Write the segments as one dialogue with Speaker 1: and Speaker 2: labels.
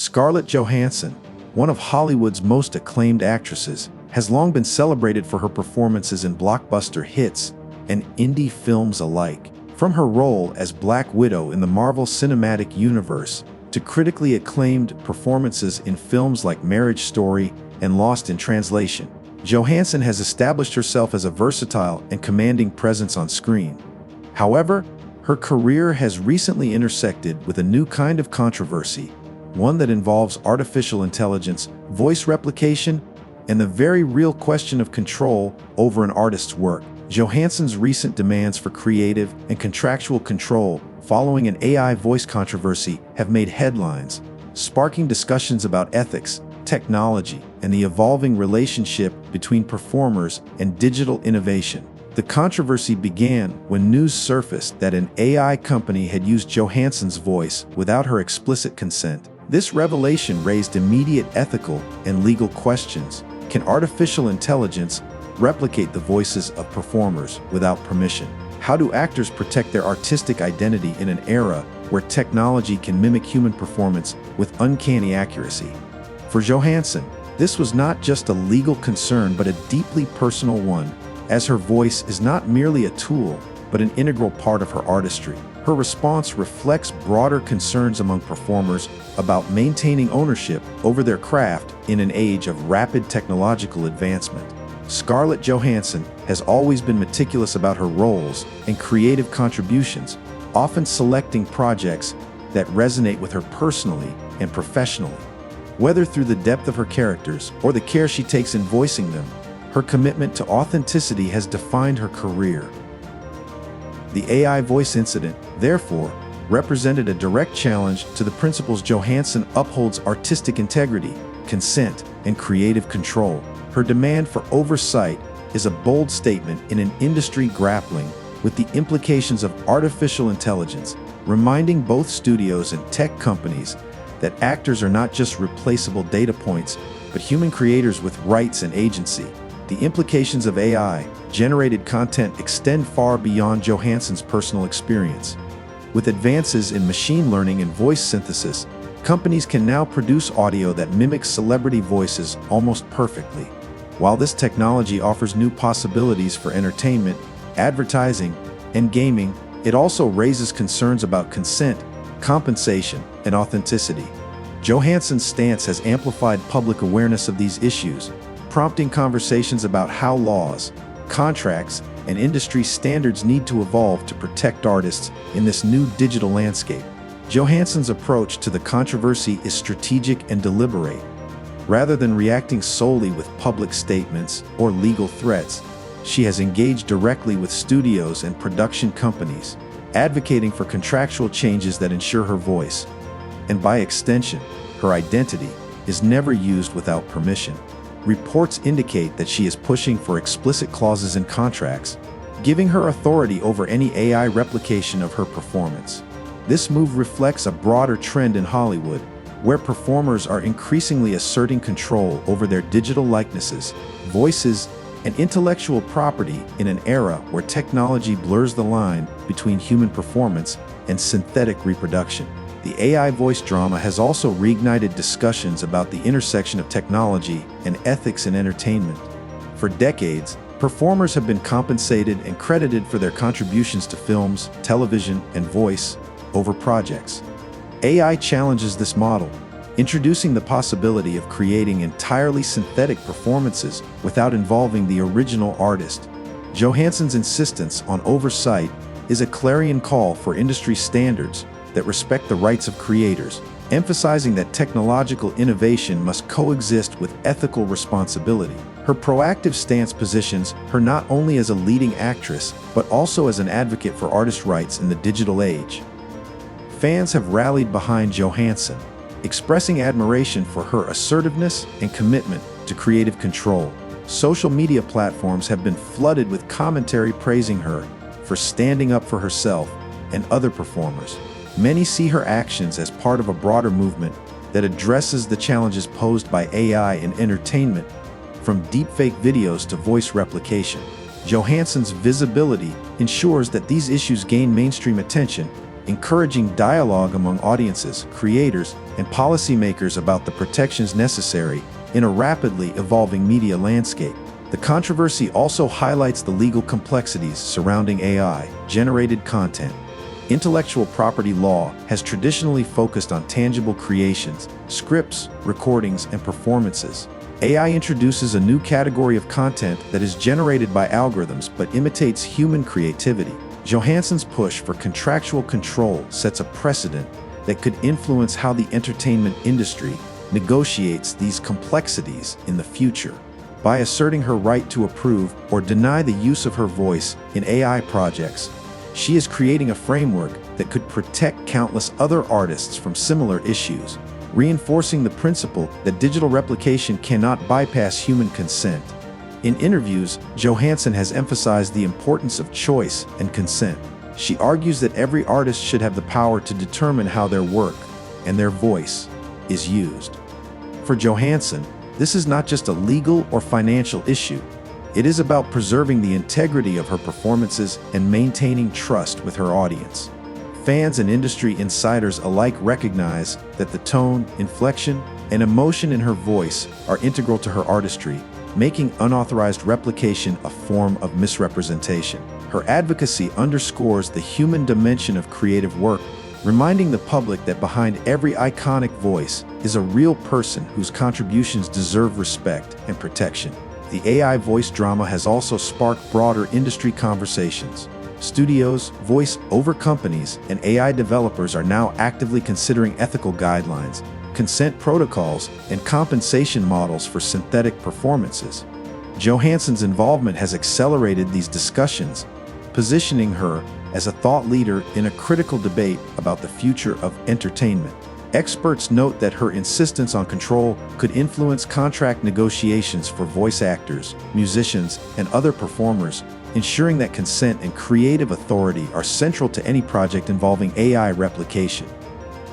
Speaker 1: Scarlett Johansson, one of Hollywood's most acclaimed actresses, has long been celebrated for her performances in blockbuster hits and indie films alike. From her role as Black Widow in the Marvel Cinematic Universe to critically acclaimed performances in films like Marriage Story and Lost in Translation, Johansson has established herself as a versatile and commanding presence on screen. However, her career has recently intersected with a new kind of controversy, one that involves artificial intelligence, voice replication, and the very real question of control over an artist's work. Johansson's recent demands for creative and contractual control following an AI voice controversy have made headlines, sparking discussions about ethics, technology, and the evolving relationship between performers and digital innovation. The controversy began when news surfaced that an AI company had used Johansson's voice without her explicit consent. This revelation raised immediate ethical and legal questions. Can artificial intelligence replicate the voices of performers without permission? How do actors protect their artistic identity in an era where technology can mimic human performance with uncanny accuracy? For Johansson, this was not just a legal concern but a deeply personal one, as her voice is not merely a tool but an integral part of her artistry. Her response reflects broader concerns among performers about maintaining ownership over their craft in an age of rapid technological advancement. Scarlett Johansson has always been meticulous about her roles and creative contributions, often selecting projects that resonate with her personally and professionally. Whether through the depth of her characters or the care she takes in voicing them, her commitment to authenticity has defined her career. The AI voice incident, therefore, represented a direct challenge to the principles Johansson upholds: artistic integrity, consent, and creative control. Her demand for oversight is a bold statement in an industry grappling with the implications of artificial intelligence, reminding both studios and tech companies that actors are not just replaceable data points, but human creators with rights and agency. The implications of AI-generated content extend far beyond Johansson's personal experience. With advances in machine learning and voice synthesis, companies can now produce audio that mimics celebrity voices almost perfectly. While this technology offers new possibilities for entertainment, advertising, and gaming, it also raises concerns about consent, compensation, and authenticity. Johansson's stance has amplified public awareness of these issues, prompting conversations about how laws, contracts, and industry standards need to evolve to protect artists in this new digital landscape. Johansson's approach to the controversy is strategic and deliberate. Rather than reacting solely with public statements or legal threats, she has engaged directly with studios and production companies, advocating for contractual changes that ensure her voice, and by extension, her identity, is never used without permission. Reports indicate that she is pushing for explicit clauses in contracts, giving her authority over any AI replication of her performance. This move reflects a broader trend in Hollywood, where performers are increasingly asserting control over their digital likenesses, voices, and intellectual property in an era where technology blurs the line between human performance and synthetic reproduction. The AI voice drama has also reignited discussions about the intersection of technology and ethics in entertainment. For decades, performers have been compensated and credited for their contributions to films, television, and voice-over projects. AI challenges this model, introducing the possibility of creating entirely synthetic performances without involving the original artist. Johansson's insistence on oversight is a clarion call for industry standards that respect the rights of creators, emphasizing that technological innovation must coexist with ethical responsibility. Her proactive stance positions her not only as a leading actress, but also as an advocate for artist rights in the digital age. Fans have rallied behind Johansson, expressing admiration for her assertiveness and commitment to creative control. Social media platforms have been flooded with commentary praising her for standing up for herself and other performers. Many see her actions as part of a broader movement that addresses the challenges posed by AI in entertainment, from deepfake videos to voice replication. Johansson's visibility ensures that these issues gain mainstream attention, encouraging dialogue among audiences, creators, and policymakers about the protections necessary in a rapidly evolving media landscape. The controversy also highlights the legal complexities surrounding AI-generated content. Intellectual property law has traditionally focused on tangible creations, scripts, recordings, and performances. AI introduces a new category of content that is generated by algorithms but imitates human creativity. Johansson's push for contractual control sets a precedent that could influence how the entertainment industry negotiates these complexities in the future. By asserting her right to approve or deny the use of her voice in AI projects, she is creating a framework that could protect countless other artists from similar issues, reinforcing the principle that digital replication cannot bypass human consent. In interviews, Johansson has emphasized the importance of choice and consent. She argues that every artist should have the power to determine how their work and their voice is used. For Johansson, this is not just a legal or financial issue. It is about preserving the integrity of her performances and maintaining trust with her audience. Fans and industry insiders alike recognize that the tone, inflection, and emotion in her voice are integral to her artistry, making unauthorized replication a form of misrepresentation. Her advocacy underscores the human dimension of creative work, reminding the public that behind every iconic voice is a real person whose contributions deserve respect and protection. The AI voice drama has also sparked broader industry conversations. Studios, voice-over companies, and AI developers are now actively considering ethical guidelines, consent protocols, and compensation models for synthetic performances. Johansson's involvement has accelerated these discussions, positioning her as a thought leader in a critical debate about the future of entertainment. Experts note that her insistence on control could influence contract negotiations for voice actors, musicians, and other performers, ensuring that consent and creative authority are central to any project involving AI replication.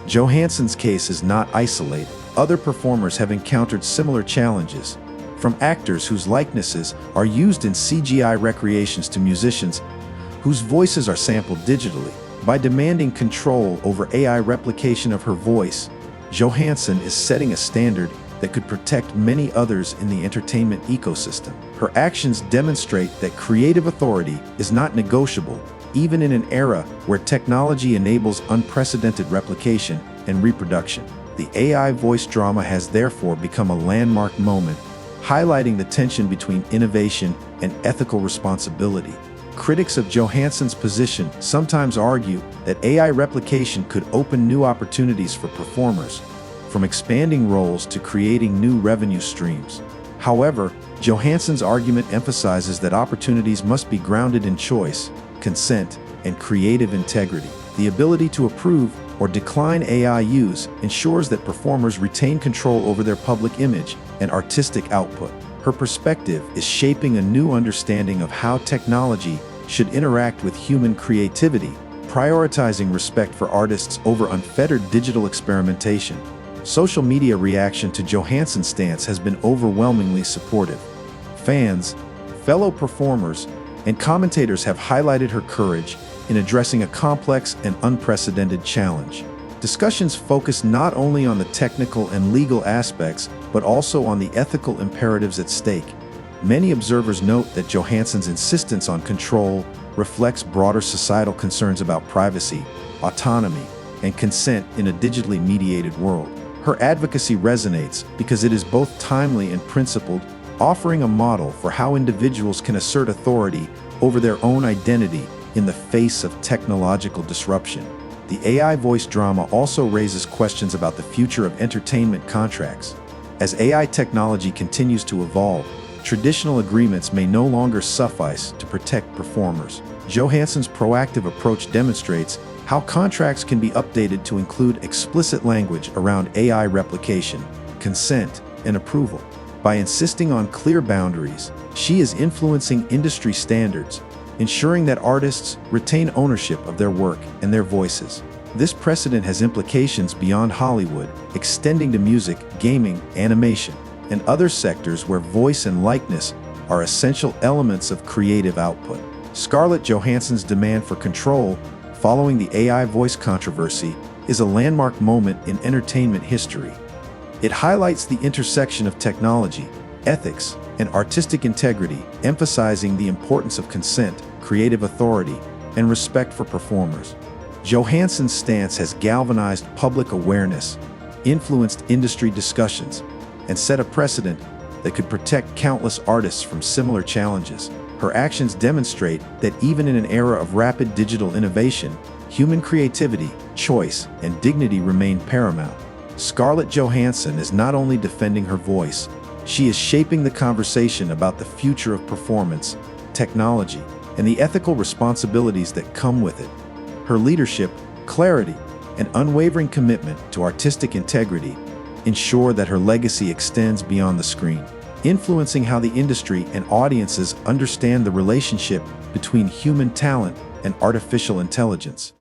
Speaker 1: Johansson's case is not isolated. Other performers have encountered similar challenges, from actors whose likenesses are used in CGI recreations to musicians whose voices are sampled digitally. By demanding control over AI replication of her voice, Johansson is setting a standard that could protect many others in the entertainment ecosystem. Her actions demonstrate that creative authority is not negotiable, even in an era where technology enables unprecedented replication and reproduction. The AI voice drama has therefore become a landmark moment, highlighting the tension between innovation and ethical responsibility. Critics of Johansson's position sometimes argue that AI replication could open new opportunities for performers, from expanding roles to creating new revenue streams. However, Johansson's argument emphasizes that opportunities must be grounded in choice, consent, and creative integrity. The ability to approve or decline AI use ensures that performers retain control over their public image and artistic output. Her perspective is shaping a new understanding of how technology should interact with human creativity, prioritizing respect for artists over unfettered digital experimentation. Social media reaction to Johansson's stance has been overwhelmingly supportive. Fans, fellow performers, and commentators have highlighted her courage in addressing a complex and unprecedented challenge. Discussions focus not only on the technical and legal aspects, but also on the ethical imperatives at stake. Many observers note that Johansson's insistence on control reflects broader societal concerns about privacy, autonomy, and consent in a digitally mediated world. Her advocacy resonates because it is both timely and principled, offering a model for how individuals can assert authority over their own identity in the face of technological disruption. The AI voice drama also raises questions about the future of entertainment contracts. As AI technology continues to evolve, traditional agreements may no longer suffice to protect performers. Johansson's proactive approach demonstrates how contracts can be updated to include explicit language around AI replication, consent, and approval. By insisting on clear boundaries, she is influencing industry standards, ensuring that artists retain ownership of their work and their voices. This precedent has implications beyond Hollywood, extending to music, gaming, animation, and other sectors where voice and likeness are essential elements of creative output. Scarlett Johansson's demand for control following the AI voice controversy, is a landmark moment in entertainment history. It highlights the intersection of technology, ethics, and artistic integrity, emphasizing the importance of consent, creative authority, and respect for performers. Johansson's stance has galvanized public awareness, influenced industry discussions, and set a precedent that could protect countless artists from similar challenges. Her actions demonstrate that even in an era of rapid digital innovation, human creativity, choice, and dignity remain paramount. Scarlett Johansson is not only defending her voice, she is shaping the conversation about the future of performance, technology, and the ethical responsibilities that come with it. Her leadership, clarity, and unwavering commitment to artistic integrity ensure that her legacy extends beyond the screen, influencing how the industry and audiences understand the relationship between human talent and artificial intelligence.